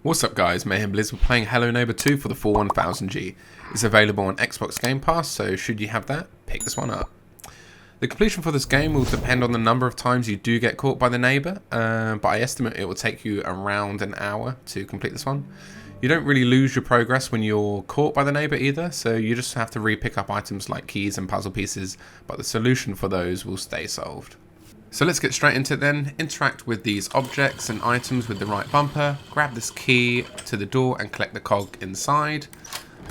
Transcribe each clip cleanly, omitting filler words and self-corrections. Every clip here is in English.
What's up guys, Mayhem Blizz. We're playing Hello Neighbor 2 for the 41000G. It's available on Xbox Game Pass, so should you have that, pick this one up. The completion for this game will depend on the number of times you do get caught by the neighbor, but I estimate it will take you around an hour to complete this one. You don't really lose your progress when you're caught by the neighbor either, so you just have to re-pick up items like keys and puzzle pieces, but the solution for those will stay solved. So let's get straight into it then. Interact with these objects and items with the right bumper. Grab this key to the door and collect the cog inside.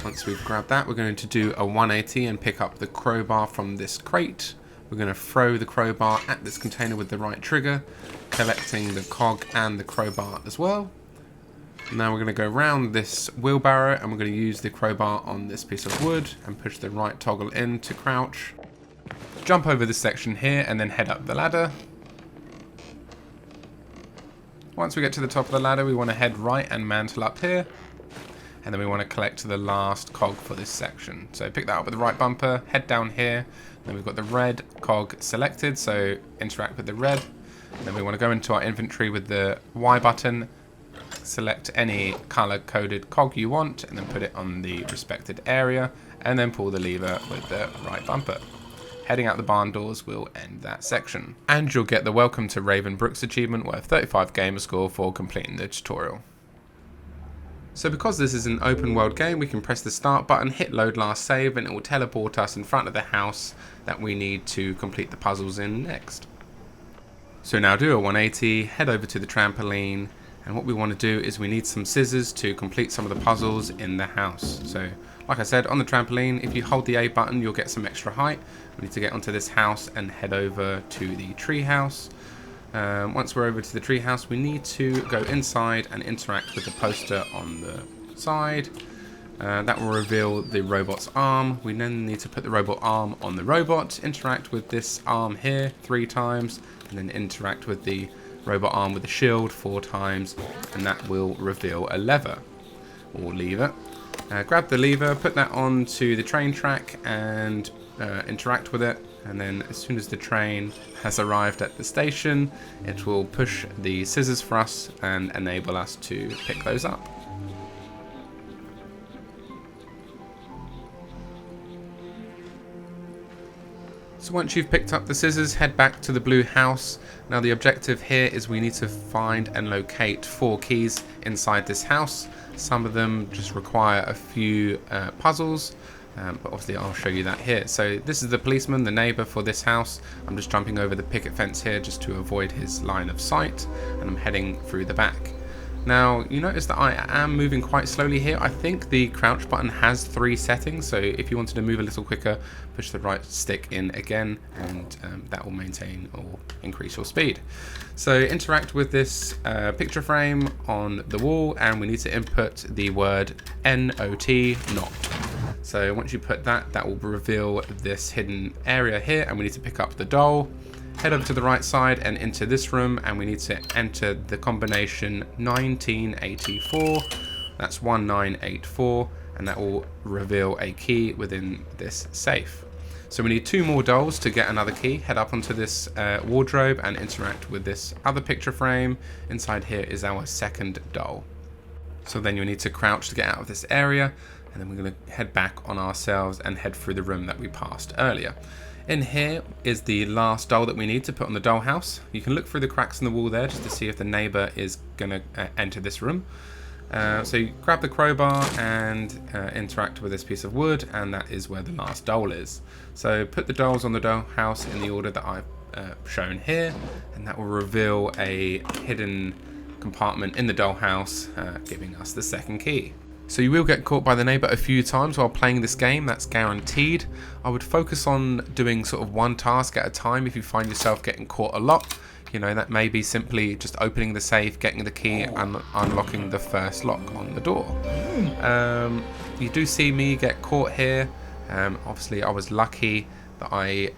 Once we've grabbed that, we're going to do a 180 and pick up the crowbar from this crate. We're going to throw the crowbar at this container with the right trigger, collecting the cog and the crowbar as well. Now we're going to go around this wheelbarrow and we're going to use the crowbar on this piece of wood and push the right toggle in to crouch. Jump over this section here and then head up the ladder. Once we get to the top of the ladder, we want to head right and mantle up here. And then we want to collect the last cog for this section. So pick that up with the right bumper, head down here. Then we've got the red cog selected, so interact with the red. And then we want to go into our inventory with the Y button, select any color-coded cog you want, and then put it on the respected area, and then pull the lever with the right bumper. Heading out the barn doors will end that section. And you'll get the Welcome to Raven Brooks achievement worth 35 gamer score for completing the tutorial. So because this is an open world game, we can press the start button, hit load last save, and it will teleport us in front of the house that we need to complete the puzzles in next. So now do a 180, head over to the trampoline, and what we want to do is we need some scissors to complete some of the puzzles in the house. So like I said, on the trampoline, if you hold the A button, you'll get some extra height. We need to get onto this house and head over to the tree house. Once we're over to the tree house, we need to go inside and interact with the poster on the side. That will reveal the robot's arm. We then need to put the robot arm on the robot, interact with this arm here 3 times, and then interact with the robot arm with the shield 4 times, and that will reveal a lever or lever. Grab the lever, put that onto the train track and interact with it, and then as soon as the train has arrived at the station, it will push the scissors for us and enable us to pick those up. So once you've picked up the scissors, head back to the blue house. Now the objective here is we need to find and locate 4 keys inside this house. Some of them just require a few puzzles, but obviously I'll show you that here. So this is the policeman, the neighbor for this house. I'm just jumping over the picket fence here just to avoid his line of sight, and I'm heading through the back. Now, you notice that I am moving quite slowly here. I think the crouch button has 3 settings, so if you wanted to move a little quicker, push the right stick in again, and that will maintain or increase your speed. So interact with this picture frame on the wall, and we need to input the word NOT, not. So once you put that, that will reveal this hidden area here, and we need to pick up the doll. Head over to the right side and into this room, and we need to enter the combination 1984. That's 1984, and that will reveal a key within this safe. So we need 2 more dolls to get another key. Head up onto this wardrobe and interact with this other picture frame. Inside here is our second doll. So then you need to crouch to get out of this area, and then we're going to head back on ourselves and head through the room that we passed earlier. In here is the last doll that we need to put on the dollhouse. You can look through the cracks in the wall there just to see if the neighbor is going to enter this room. So you grab the crowbar and interact with this piece of wood, and that is where the last doll is. So put the dolls on the dollhouse in the order that I've shown here, and that will reveal a hidden compartment in the dollhouse, giving us the second key. So you will get caught by the neighbor a few times while playing this game, that's guaranteed. I would focus on doing sort of 1 task at a time if you find yourself getting caught a lot. You know, that may be simply just opening the safe, getting the key, and unlocking the first lock on the door. You do see me get caught here. Obviously I was lucky that I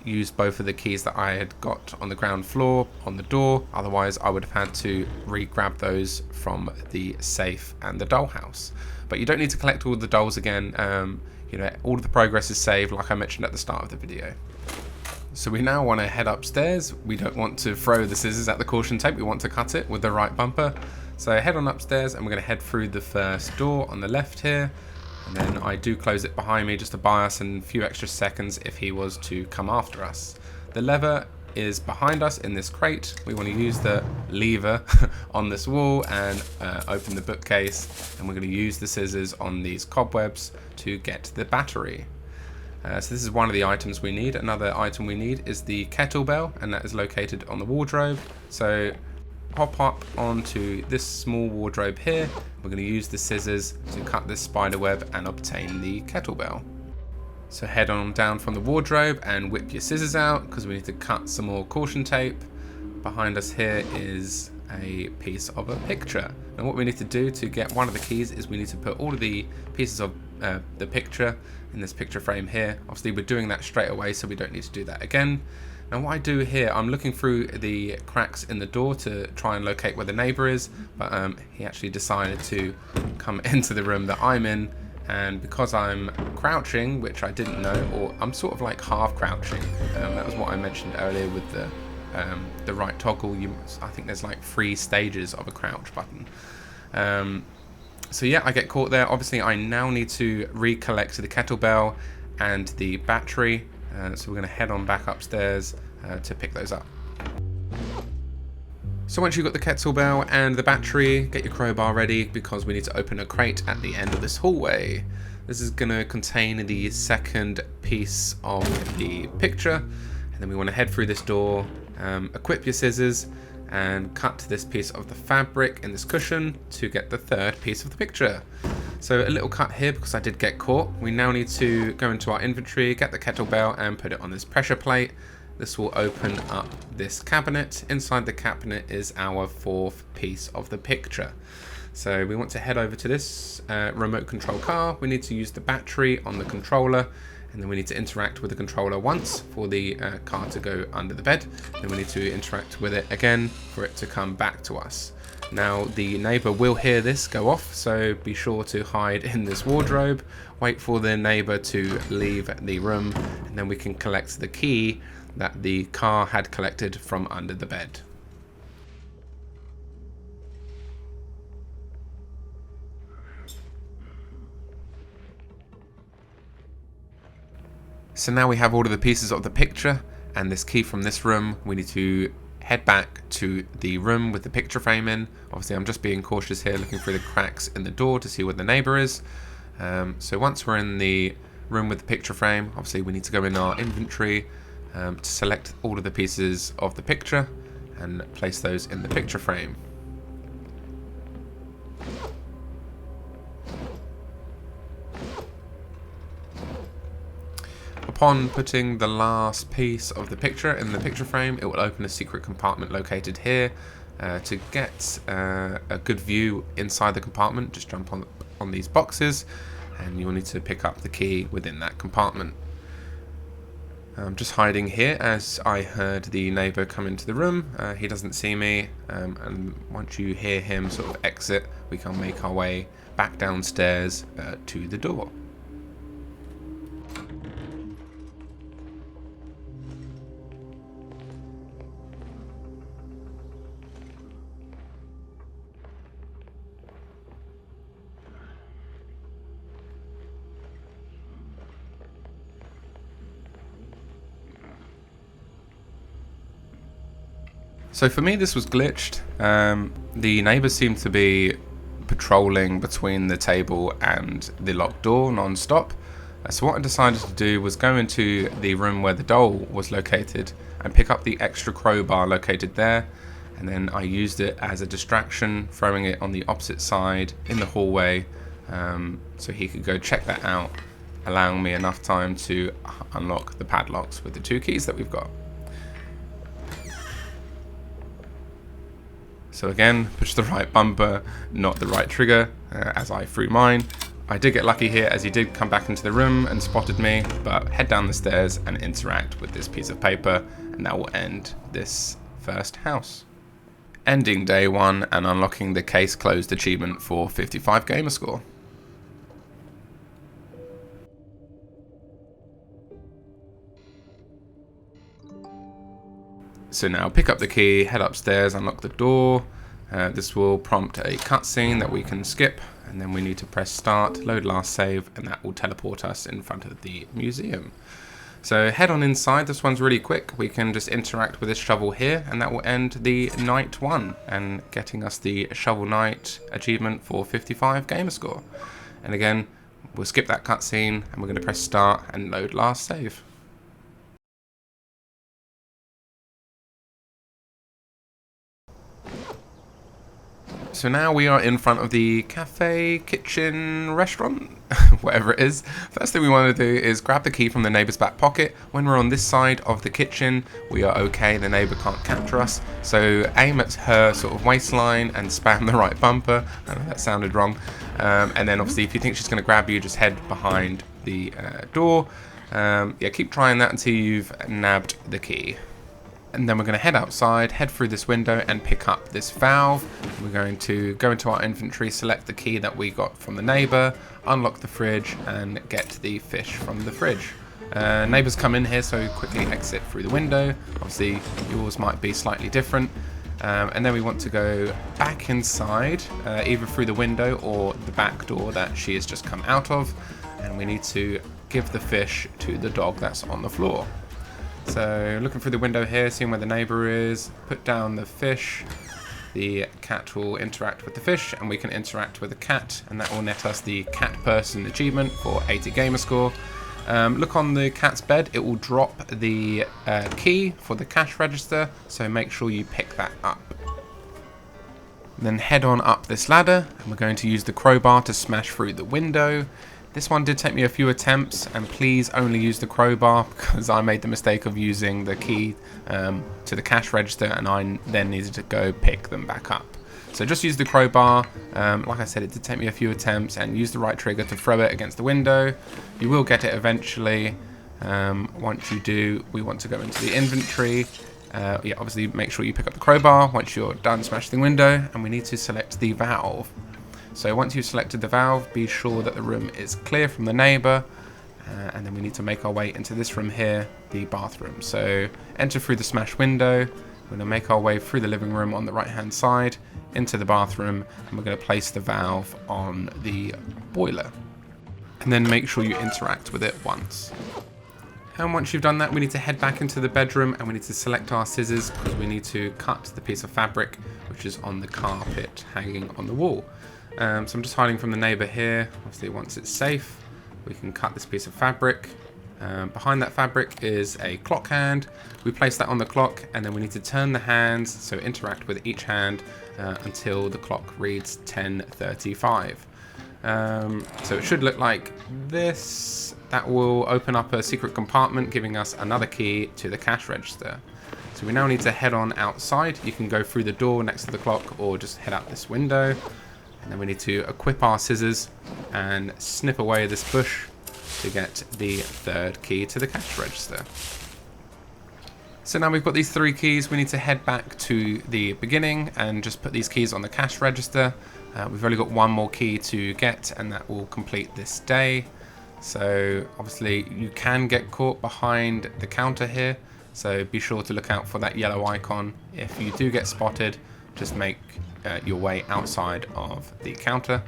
used both of the keys that I had got on the ground floor on the door. Otherwise I would have had to re-grab those from the safe and the dollhouse. But you don't need to collect all the dolls again. You know, all of the progress is saved like I mentioned at the start of the video. So we now want to head upstairs. We don't want to throw the scissors at the caution tape, we want to cut it with the right bumper. So head on upstairs and we're going to head through the first door on the left here. And then I do close it behind me just to buy us a few extra seconds if he was to come after us. The lever is behind us in this crate. We want to use the lever on this wall and open the bookcase, and we're going to use the scissors on these cobwebs to get the battery. So this is one of the items we need. Another item we need is the kettlebell, and that is located on the wardrobe. So hop up onto this small wardrobe here. We're going to use the scissors to cut this spider web and obtain the kettlebell. So head on down from the wardrobe and whip your scissors out because we need to cut some more caution tape. Behind us here is a piece of a picture. And what we need to do to get one of the keys is we need to put all of the pieces of the picture in this picture frame here. Obviously we're doing that straight away, so we don't need to do that again. Now what I do here, I'm looking through the cracks in the door to try and locate where the neighbor is, but he actually decided to come into the room that I'm in. And because I'm crouching, which I didn't know, or I'm sort of like half crouching, that was what I mentioned earlier with the right toggle. I think there's like 3 stages of a crouch button. So yeah, I get caught there. Obviously I now need to recollect the kettlebell and the battery, so we're going to head on back upstairs to pick those up. So once you've got the kettlebell and the battery, get your crowbar ready because we need to open a crate at the end of this hallway. This is going to contain the second piece of the picture, and then we want to head through this door, equip your scissors and cut this piece of the fabric in this cushion to get the third piece of the picture. So a little cut here because I did get caught. We now need to go into our inventory, get the kettlebell and put it on this pressure plate. This will open up this cabinet. Inside the cabinet is our 4th piece of the picture. So we want to head over to this remote control car. We need to use the battery on the controller, and then we need to interact with the controller once for the car to go under the bed. Then we need to interact with it again for it to come back to us. Now the neighbor will hear this go off, so be sure to hide in this wardrobe, wait for the neighbor to leave the room, and then we can collect the key that the car had collected from under the bed. So now we have all of the pieces of the picture and this key from this room. We need to head back to the room with the picture frame in. Obviously I'm just being cautious here, looking through the cracks in the door to see where the neighbor is. So once we're in the room with the picture frame, obviously we need to go in our inventory to select all of the pieces of the picture and place those in the picture frame. Upon putting the last piece of the picture in the picture frame, it will open a secret compartment located here. To get a good view inside the compartment, just jump on these boxes and you'll need to pick up the key within that compartment. I'm just hiding here as I heard the neighbor come into the room. He doesn't see me, and once you hear him sort of exit, we can make our way back downstairs to the door. So for me this was glitched. The neighbours seemed to be patrolling between the table and the locked door non-stop. So what I decided to do was go into the room where the doll was located and pick up the extra crowbar located there, and then I used it as a distraction, throwing it on the opposite side in the hallway, so he could go check that out, allowing me enough time to unlock the padlocks with the 2 keys that we've got. So again, push the right bumper, not the right trigger, as I threw mine. I did get lucky here as he did come back into the room and spotted me, but head down the stairs and interact with this piece of paper, and that will end this first house. Ending day 1 and unlocking the case closed achievement for 55 gamer score. So now pick up the key, head upstairs, unlock the door, This will prompt a cutscene that we can skip, and then we need to press start, load last save, and that will teleport us in front of the museum. So head on inside. This one's really quick. We can just interact with this shovel here, and that will end the night 1 and getting us the Shovel Knight achievement for 55 gamer score. And again, we'll skip that cutscene and we're going to press start and load last save. So now we are in front of the cafe, kitchen, restaurant, whatever it is. First thing we want to do is grab the key from the neighbour's back pocket. When we're on this side of the kitchen, we are okay, the neighbour can't capture us. So aim at her sort of waistline and spam the right bumper. I know that sounded wrong. And then obviously if you think she's going to grab you, just head behind the door. Yeah, keep trying that until you've nabbed the key. And then we're going to head outside, head through this window and pick up this valve. We're going to go into our inventory, select the key that we got from the neighbour, unlock the fridge and get the fish from the fridge. Neighbours come in here, so quickly exit through the window. Obviously yours might be slightly different. And then we want to go back inside, either through the window or the back door that she has just come out of. And we need to give the fish to the dog that's on the floor. So looking through the window here, seeing where the neighbour is, put down the fish, the cat will interact with the fish and we can interact with the cat, and that will net us the cat person achievement for 80 gamer score. Look on the cat's bed, it will drop the key for the cash register, so make sure you pick that up. Then head on up this ladder and we're going to use the crowbar to smash through the window. This one did take me a few attempts, and please only use the crowbar because I made the mistake of using the key to the cash register and I then needed to go pick them back up. So just use the crowbar. Like I said, it did take me a few attempts, and use the right trigger to throw it against the window. You will get it eventually. Once you do, we want to go into the inventory. Yeah, obviously make sure you pick up the crowbar once you're done smashing the window, and we need to select the valve. So once you've selected the valve, be sure that the room is clear from the neighbour, and then we need to make our way into this room here, the bathroom. So enter through the smashed window. We're going to make our way through the living room on the right hand side into the bathroom, and we're going to place the valve on the boiler. And then make sure you interact with it once. And once you've done that, we need to head back into the bedroom and we need to select our scissors because we need to cut the piece of fabric which is on the carpet hanging on the wall. So I'm just hiding from the neighbour here. Obviously once it's safe, we can cut this piece of fabric. Behind that fabric is a clock hand. We place that on the clock and then we need to turn the hands, so interact with each hand until the clock reads 10:35. So it should look like this. That will open up a secret compartment, giving us another key to the cash register. So we now need to head on outside. You can go through the door next to the clock or just head out this window. And then we need to equip our scissors and snip away this bush to get the third key to the cash register. So now we've got these 3 keys, we need to head back to the beginning and just put these keys on the cash register. We've only got 1 more key to get and that will complete this day. So obviously you can get caught behind the counter here, so be sure to look out for that yellow icon. If you do get spotted, just make your way outside of the counter.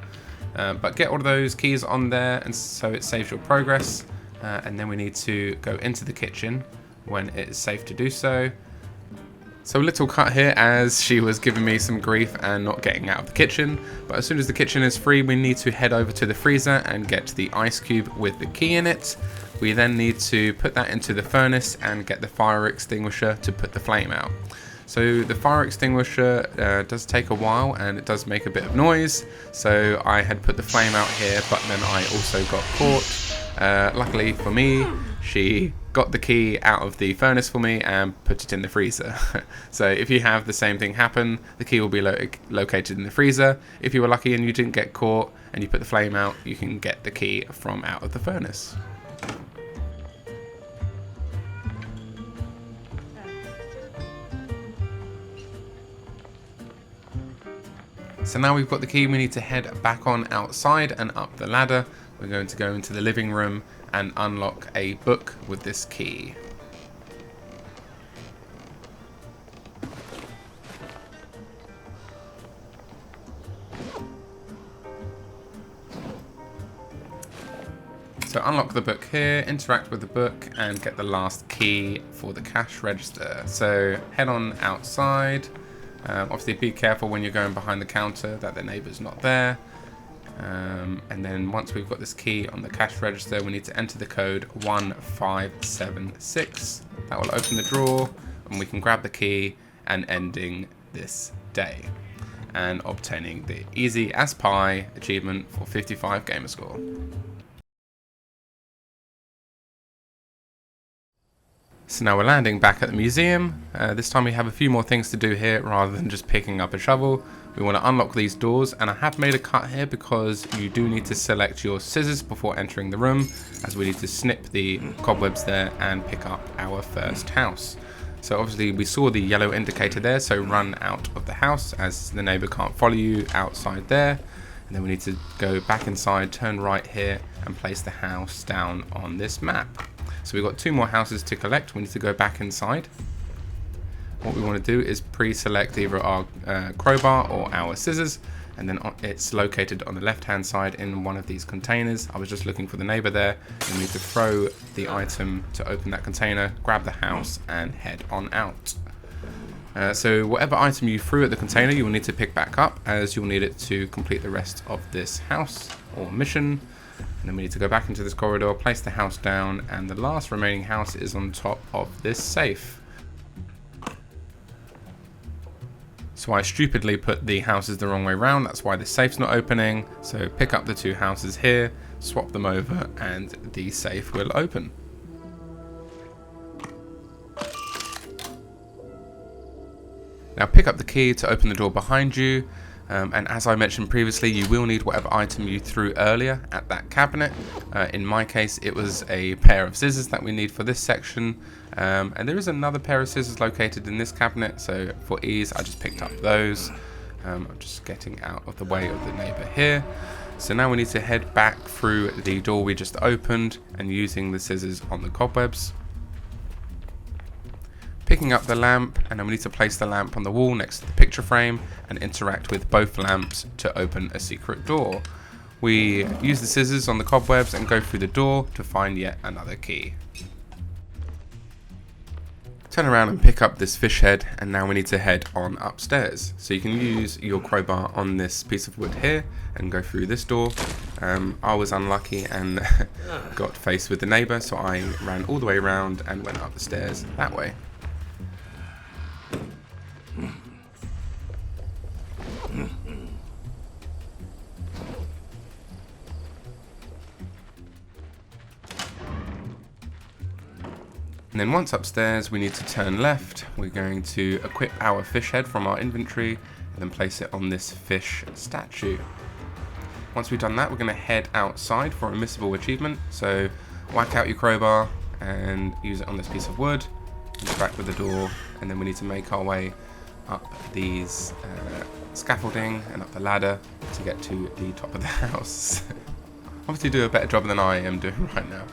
But get all of those keys on there and so it saves your progress. And then we need to go into the kitchen when it is safe to do so. So a little cut here as she was giving me some grief and not getting out of the kitchen. But as soon as the kitchen is free, we need to head over to the freezer and get the ice cube with the key in it. We then need to put that into the furnace and get the fire extinguisher to put the flame out. So the fire extinguisher does take a while and it does make a bit of noise. So I had put the flame out here, but then I also got caught. Luckily for me, she got the key out of the furnace for me and put it in the freezer. So if you have the same thing happen, the key will be located in the freezer. If you were lucky and you didn't get caught and you put the flame out, you can get the key from out of the furnace. So now we've got the key, we need to head back on outside and up the ladder. We're going to go into the living room and unlock a book with this key. So unlock the book here, interact with the book, and get the last key for the cash register. So head on outside. Obviously be careful when you're going behind the counter that the neighbour's not there. And then once we've got this key on the cash register, we need to enter the code 1576. That will open the drawer, and we can grab the key and ending this day and obtaining the easy as pie achievement for 55 gamer score. So now we're landing back at the museum. This time we have a few more things to do here rather than just picking up a shovel. We want to unlock these doors, and I have made a cut here because you do need to select your scissors before entering the room, as we need to snip the cobwebs there and pick up our first house. So obviously we saw the yellow indicator there, so run out of the house as the neighbour can't follow you outside there. And then we need to go back inside, turn right here, and place the house down on this map. So we've got 2 more houses to collect. We need to go back inside. What we want to do is pre-select either our crowbar or our scissors, and then it's located on the left hand side in one of these containers. I was just looking for the neighbour there, and we need to throw the item to open that container, grab the house, and head on out. So whatever item you threw at the container, you will need to pick back up, as you'll need it to complete the rest of this house or mission. And then we need to go back into this corridor, place the house down, and the last remaining house is on top of this safe. So I stupidly put the houses the wrong way around, that's why the safe's not opening. So pick up the 2 houses here, swap them over, and the safe will open. Now pick up the key to open the door behind you. And as I mentioned previously, you will need whatever item you threw earlier at that cabinet. In my case, it was a pair of scissors that we need for this section. And there is another pair of scissors located in this cabinet, so for ease, I just picked up those. I'm just getting out of the way of the neighbour here. So now we need to head back through the door we just opened and using the scissors on the cobwebs. Picking up the lamp, and then we need to place the lamp on the wall next to the picture frame and interact with both lamps to open a secret door. We use the scissors on the cobwebs and go through the door to find yet another key. Turn around and pick up this fish head, and now we need to head on upstairs. So you can use your crowbar on this piece of wood here and go through this door. I was unlucky and got faced with the neighbour, so I ran all the way around and went up the stairs that way. And then once upstairs, we need to turn left. We're going to equip our fish head from our inventory and then place it on this fish statue. Once we've done that, we're going to head outside for a missable achievement. So whack out your crowbar and use it on this piece of wood, interact with the door, and then we need to make our way up these scaffolding and up the ladder to get to the top of the house. Obviously do a better job than I am doing right now.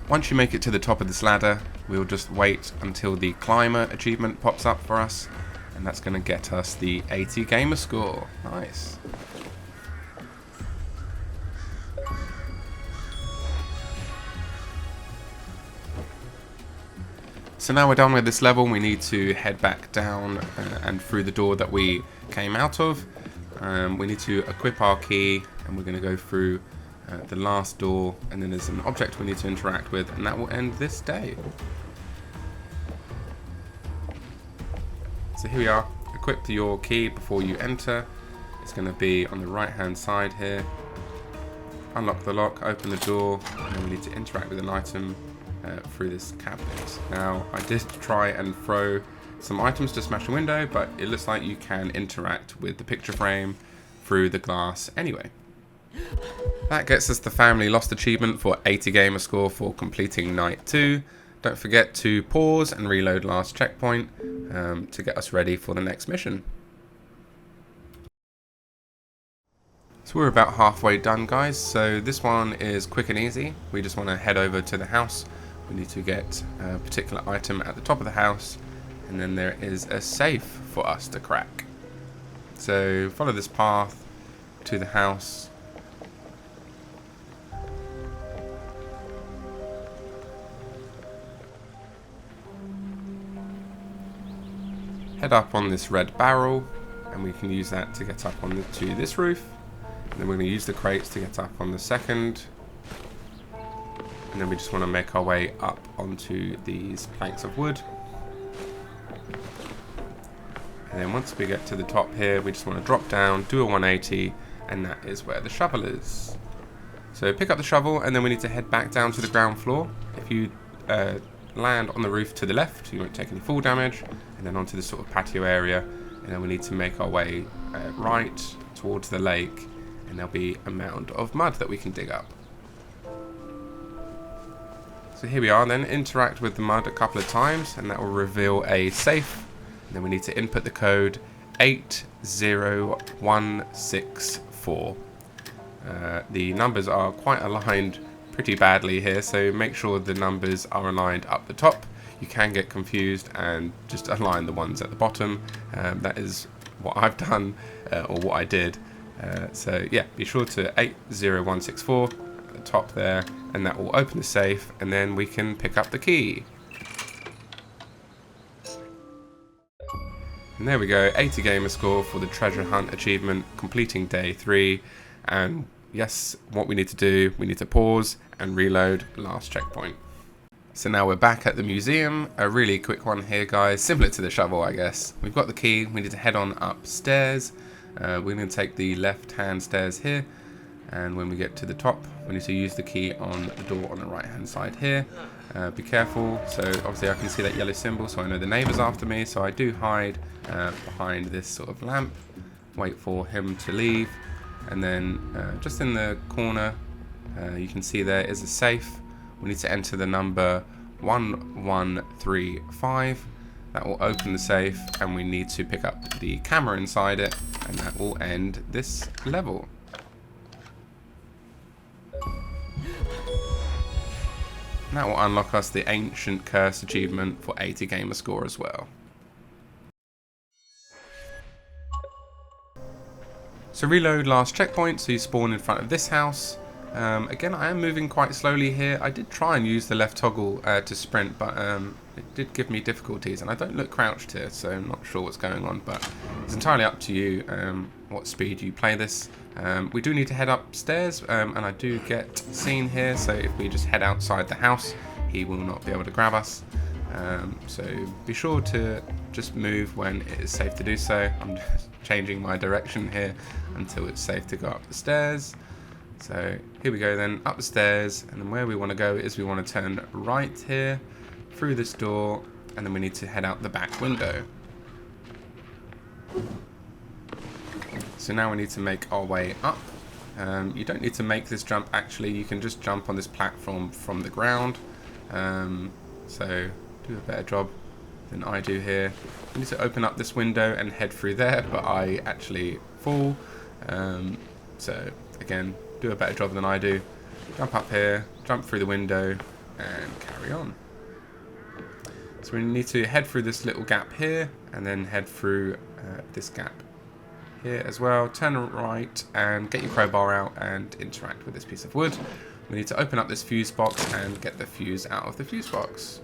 Once you make it to the top of this ladder, we'll just wait until the climber achievement pops up for us, and that's going to get us the 80 gamer score. Nice. So now we're done with this level, we need to head back down and through the door that we came out of. We need to equip our key, and we're going to go through the last door, and then there's an object we need to interact with, and that will end this day. So here we are. Equip your key before you enter. It's going to be on the right hand side here. Unlock the lock, open the door, and then we need to interact with an item through this cabinet. Now I did try and throw some items to smash the window, but it looks like you can interact with the picture frame through the glass anyway. That gets us the Family Lost achievement for 80 gamer score for completing night 2. Don't forget to pause and reload last checkpoint to get us ready for the next mission. So we're about halfway done, guys. So this one is quick and easy. We just want to head over to the house. We need to get a particular item at the top of the house, and then there is a safe for us to crack. So follow this path to the house. Head up on this red barrel, and we can use that to get up on to this roof. And then we're going to use the crates to get up on the second. And then we just want to make our way up onto these planks of wood. And then once we get to the top here, we just want to drop down, do a 180, and that is where the shovel is. So pick up the shovel, and then we need to head back down to the ground floor. If you land on the roof to the left, you won't take any fall damage, and then onto this sort of patio area, and then we need to make our way right towards the lake, and there'll be a mound of mud that we can dig up. So here we are, then interact with the mud a couple of times, and that will reveal a safe, and then we need to input the code 80164. The numbers are quite aligned pretty badly here, so make sure the numbers are aligned up the top. You can get confused and just align the ones at the bottom. That is what I've done, or what I did. So yeah, be sure to 80164 at the top there, and that will open the safe, and then we can pick up the key. And there we go, 80 gamer score for the treasure hunt achievement, completing day 3. And yes, what we need to do, we need to pause and reload last checkpoint. So now we're back at the museum. A really quick one here, guys, similar to the shovel, I guess. We've got the key, we need to head on upstairs. We're going to take the left-hand stairs here, and when we get to the top, we need to use the key on the door on the right-hand side here. Be careful. So obviously I can see that yellow symbol, so I know the neighbour's after me, so I do hide behind this sort of lamp, wait for him to leave. And then just in the corner, you can see there is a safe. We need to enter the number 1135. That will open the safe, and we need to pick up the camera inside it, and that will end this level. And that will unlock us the Ancient Curse achievement for 80 gamer score as well. So reload last checkpoint, so you spawn in front of this house. Again, I am moving quite slowly here. I did try and use the left toggle to sprint, but it did give me difficulties, and I don't look crouched here, so I'm not sure what's going on, but it's entirely up to you what speed you play this. We do need to head upstairs, and I do get seen here, so if we just head outside the house, he will not be able to grab us. So be sure to just move when it is safe to do so. I'm just changing my direction here until it's safe to go up the stairs. So here we go then, up the stairs, and then where we want to go is we want to turn right here, through this door, and then we need to head out the back window. So now we need to make our way up. You don't need to make this jump actually, you can just jump on this platform from the ground. So do a better job than I do here. We need to open up this window and head through there, but I actually fall. So again, do a better job than I do. Jump up here, jump through the window, and carry on. So we need to head through this little gap here, and then head through this gap here as well. Turn right and get your crowbar out and interact with this piece of wood. We need to open up this fuse box and get the fuse out of the fuse box.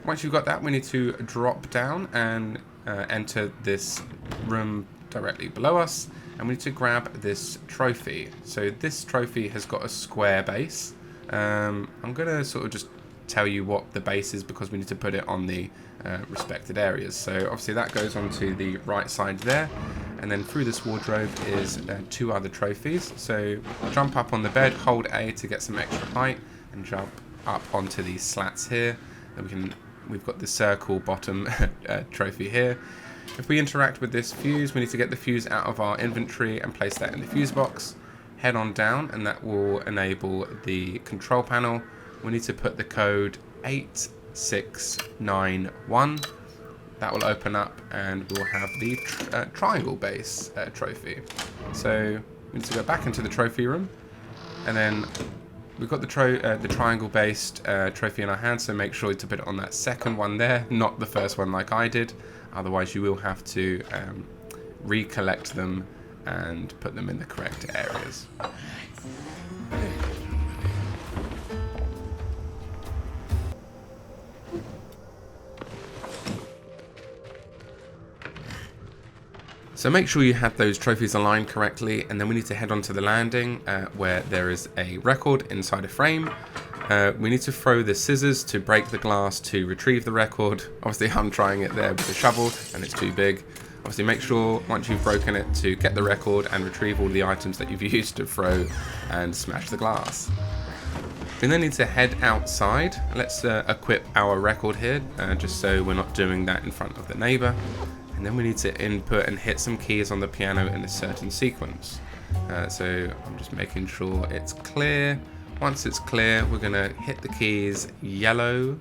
Once you've got that, we need to drop down and enter this room directly below us, and we need to grab this trophy. So this trophy has got a square base. I'm going to sort of just tell you what the base is because we need to put it on the respected areas. So obviously that goes onto the right side there, and then through this wardrobe is 2 other trophies. So jump up on the bed, hold A to get some extra height, and jump up onto these slats here. And we've got the circle bottom trophy here. If we interact with this fuse, we need to get the fuse out of our inventory and place that in the fuse box. head on down, and that will enable the control panel. We need to put the code 8691. That will open up, and we'll have the triangle base trophy. So we need to go back into the trophy room, and then we've got the triangle based trophy in our hand, so make sure to put it on that second one there, not the first one like I did. Otherwise you will have to recollect them and put them in the correct areas. So make sure you have those trophies aligned correctly, and then we need to head on to the landing where there is a record inside a frame. We need to throw the scissors to break the glass to retrieve the record. Obviously I'm trying it there with a shovel and it's too big. Obviously make sure once you've broken it to get the record and retrieve all the items that you've used to throw and smash the glass. We then need to head outside. Let's equip our record here just so we're not doing that in front of the neighbor. And then we need to input and hit some keys on the piano in a certain sequence. So I'm just making sure it's clear. Once it's clear, we're going to hit the keys yellow.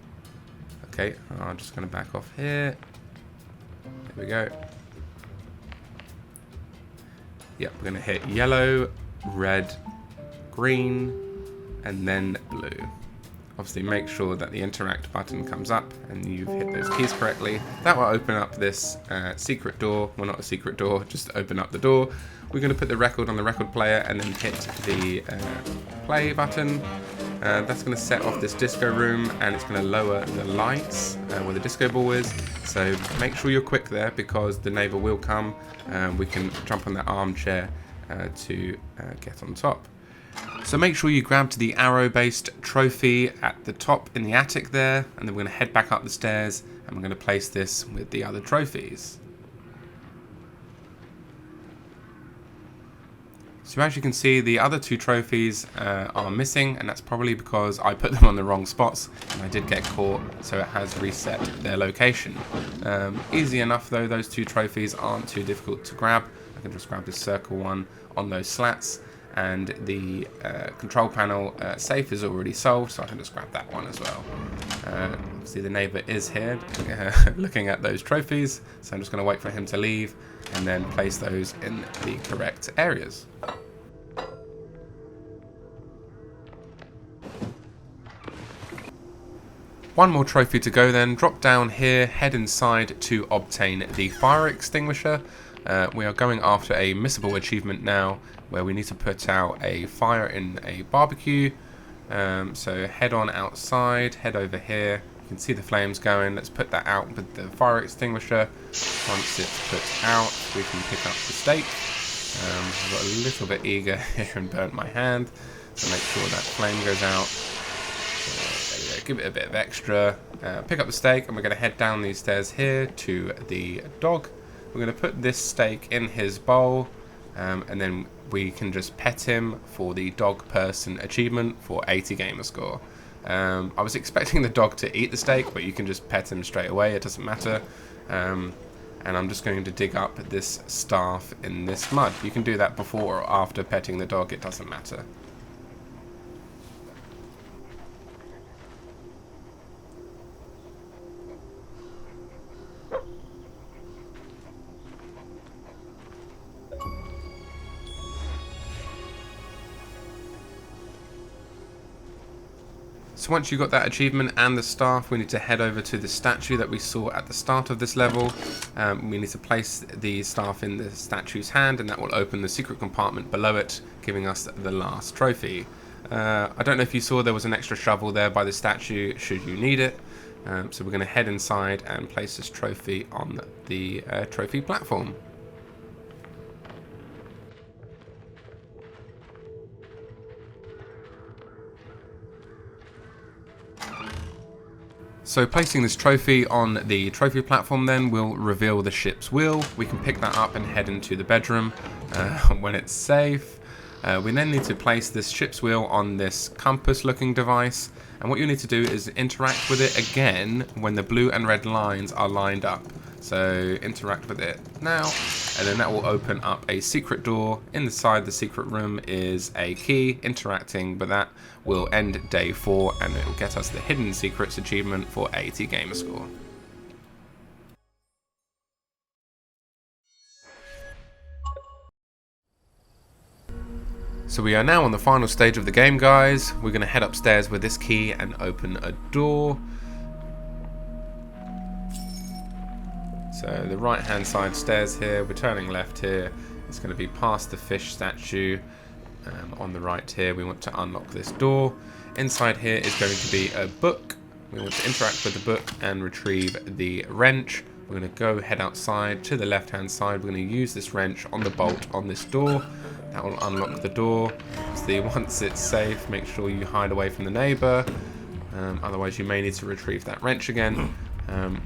Okay, I'm just going to back off here. There we go. Yep, we're going to hit yellow, red, green, and then blue. Obviously make sure that the interact button comes up and you've hit those keys correctly. That will open up this secret door. Well, not a secret door, just open up the door. We're going to put the record on the record player and then hit the play button. That's going to set off this disco room, and it's going to lower the lights where the disco ball is. So make sure you're quick there because the neighbor will come. We can jump on that armchair to get on top. So make sure you grab to the arrow-based trophy at the top in the attic there, and then we're going to head back up the stairs and we're going to place this with the other trophies. So as you can see, the other two trophies are missing, and that's probably because I put them on the wrong spots and I did get caught, so it has reset their location. Easy enough though, those two trophies aren't too difficult to grab. I can just grab this circle one on those slats. And the control panel safe is already solved, so I can just grab that one as well. See, the neighbor is here looking at those trophies, so I'm just going to wait for him to leave and then place those in the correct areas. One more trophy to go then. Drop down here, head inside to obtain the fire extinguisher. We are going after a missable achievement now, where we need to put out a fire in a barbecue. So head on outside, head over here. You can see the flames going. Let's put that out with the fire extinguisher. Once it's put out, we can pick up the steak. I got a little bit eager here and burnt my hand, so make sure that flame goes out. There we go. Give it a bit of extra. Pick up the steak, and we're going to head down these stairs here to the dog. We're going to put this steak in his bowl, and then we can just pet him for the dog person achievement for 80 gamer score. I was expecting the dog to eat the steak, but you can just pet him straight away, it doesn't matter. And I'm just going to dig up this staff in this mud. You can do that before or after petting the dog, it doesn't matter. So once you've got that achievement and the staff, we need to head over to the statue that we saw at the start of this level. We need to place the staff in the statue's hand, and that will open the secret compartment below it, giving us the last trophy. I don't know if you saw there was an extra shovel there by the statue, should you need it. So we're going to head inside and place this trophy on the trophy platform. So placing this trophy on the trophy platform then will reveal the ship's wheel. We can pick that up and head into the bedroom when it's safe. We then need to place this ship's wheel on this compass looking device, and what you need to do is interact with it again when the blue and red lines are lined up. So interact with it now, and then that will open up a secret door. Inside the secret room is a key. Interacting with that will end day 4, and it will get us the Hidden Secrets achievement for 80 gamer score. So we are now on the final stage of the game, guys. We're going to head upstairs with this key and open a door. So the right hand side stairs here, we're turning left here. It's going to be past the fish statue. On the right here, we want to unlock this door. Inside here is going to be a book. We want to interact with the book and retrieve the wrench. We're going to go head outside to the left hand side. We're going to use this wrench on the bolt on this door. That will unlock the door. So once it's safe, make sure you hide away from the neighbor. Otherwise you may need to retrieve that wrench again.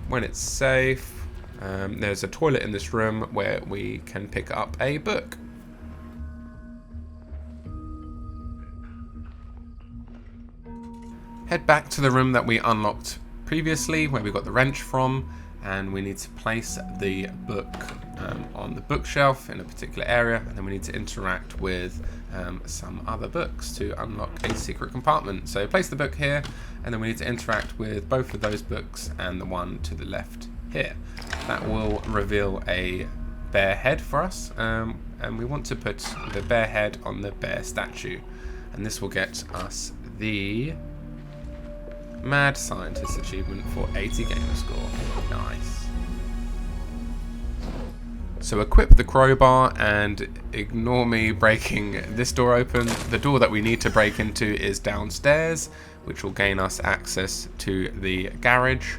When it's safe, there's a toilet in this room where we can pick up a book. Head back to the room that we unlocked previously, where we got the wrench from, and we need to place the book on the bookshelf in a particular area, and then we need to interact with some other books to unlock a secret compartment. So place the book here, and then we need to interact with both of those books and the one to the left here. That will reveal a bear head for us, and we want to put the bear head on the bear statue, and this will get us the Mad Scientist achievement for 80 gamer score. Nice. So equip the crowbar and ignore me breaking this door open. The door that we need to break into is downstairs, which will gain us access to the garage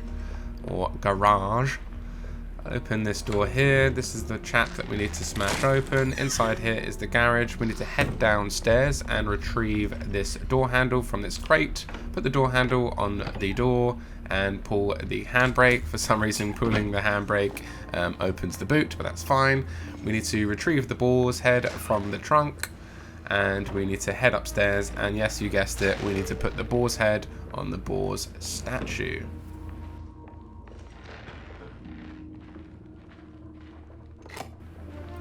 or garage. Open this door here. This is the chap that we need to smash open. Inside here is the garage. We need to head downstairs and retrieve this door handle from this crate. Put the door handle on the door and pull the handbrake. For some reason, pulling the handbrake opens the boot, but that's fine. We need to retrieve the boar's head from the trunk, and we need to head upstairs. And yes, you guessed it, we need to put the boar's head on the boar's statue.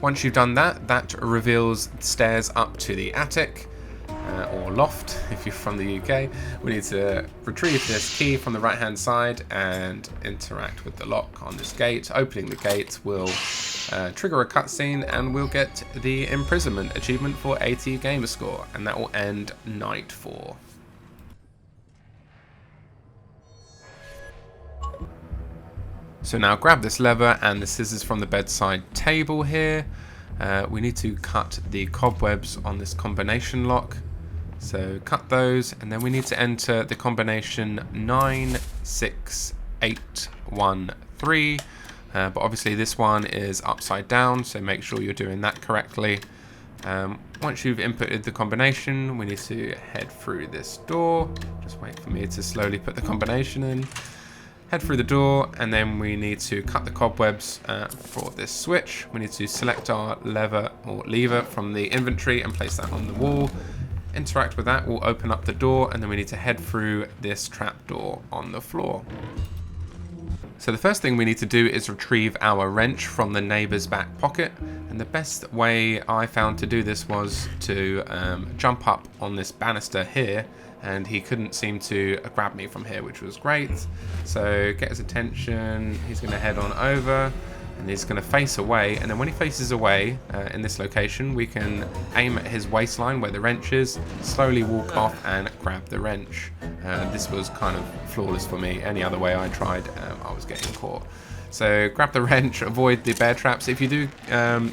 Once you've done that, that reveals stairs up to the attic, or loft if you're from the UK. We need to retrieve this key from the right hand side and interact with the lock on this gate. Opening the gate will trigger a cutscene, and we'll get the Imprisonment achievement for 80 gamer score, and that will end night 4. So now grab this lever and the scissors from the bedside table here. We need to cut the cobwebs on this combination lock. So cut those, and then we need to enter the combination 96813. But obviously this one is upside down, so make sure you're doing that correctly. Once you've inputted the combination, we need to head through this door. Just wait for me to slowly put the combination in. Head through the door, and then we need to cut the cobwebs for this switch. We need to select our lever from the inventory and place that on the wall. Interact with that, we'll open up the door, and then we need to head through this trapdoor on the floor. So the first thing we need to do is retrieve our wrench from the neighbor's back pocket, and the best way I found to do this was to jump up on this banister here, and he couldn't seem to grab me from here, which was great. So get his attention, he's going to head on over, and he's going to face away, and then when he faces away in this location, we can aim at his waistline where the wrench is, slowly walk off and grab the wrench. This was kind of flawless for me. Any other way I tried, I was getting caught. So grab the wrench, avoid the bear traps. If you do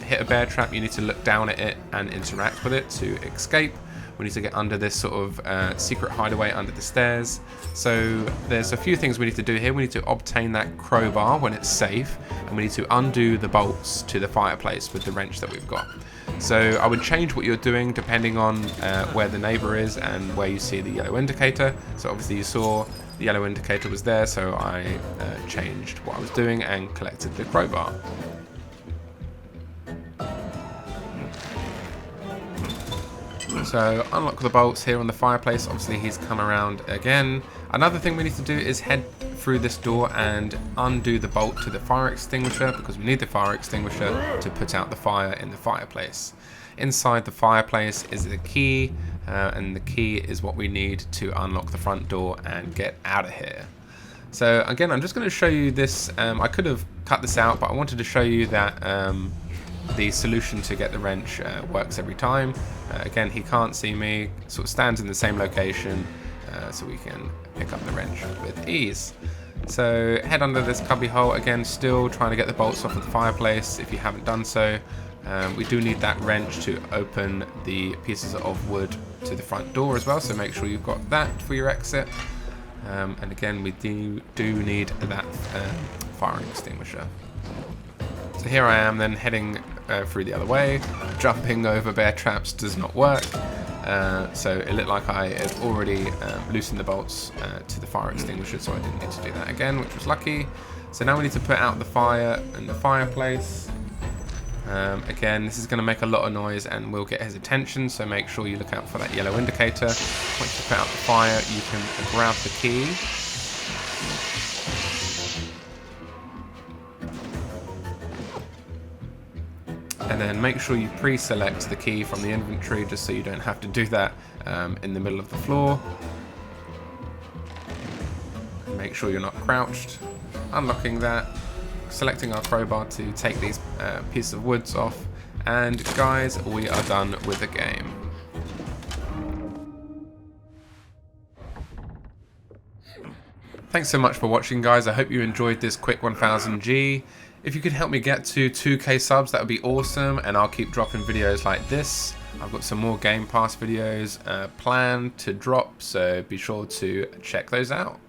hit a bear trap, you need to look down at it and interact with it to escape. We need to get under this sort of secret hideaway under the stairs. So there's a few things we need to do here. We need to obtain that crowbar when it's safe, and we need to undo the bolts to the fireplace with the wrench that we've got. So I would change what you're doing depending on where the neighbor is and where you see the yellow indicator. So obviously you saw the yellow indicator was there, so I changed what I was doing and collected the crowbar. So unlock the bolts here on the fireplace. Obviously he's come around again. Another thing we need to do is head through this door and undo the bolt to the fire extinguisher, because we need the fire extinguisher to put out the fire in the fireplace. Inside the fireplace is the key, and the key is what we need to unlock the front door and get out of here. So again, I'm just going to show you this. I could have cut this out, but I wanted to show you that the solution to get the wrench works every time. Again, he can't see me, sort of stands in the same location, so we can pick up the wrench with ease. So head under this cubby hole, again still trying to get the bolts off of the fireplace if you haven't done so. We do need that wrench to open the pieces of wood to the front door as well, so make sure you've got that for your exit. And again, we do need that fire extinguisher. So here I am then heading through the other way. Jumping over bear traps does not work. So it looked like I had already loosened the bolts to the fire extinguisher, so I didn't need to do that again, which was lucky. So now we need to put out the fire in the fireplace. Again, this is going to make a lot of noise and will get his attention, so make sure you look out for that yellow indicator. Once you put out the fire, you can grab the key. And then make sure you pre-select the key from the inventory, just so you don't have to do that in the middle of the floor. Make sure you're not crouched. Unlocking that. Selecting our crowbar to take these pieces of woods off. And guys, we are done with the game. Thanks so much for watching, guys. I hope you enjoyed this quick 1000G. If you could help me get to 2K subs, that would be awesome, and I'll keep dropping videos like this. I've got some more Game Pass videos planned to drop, so be sure to check those out.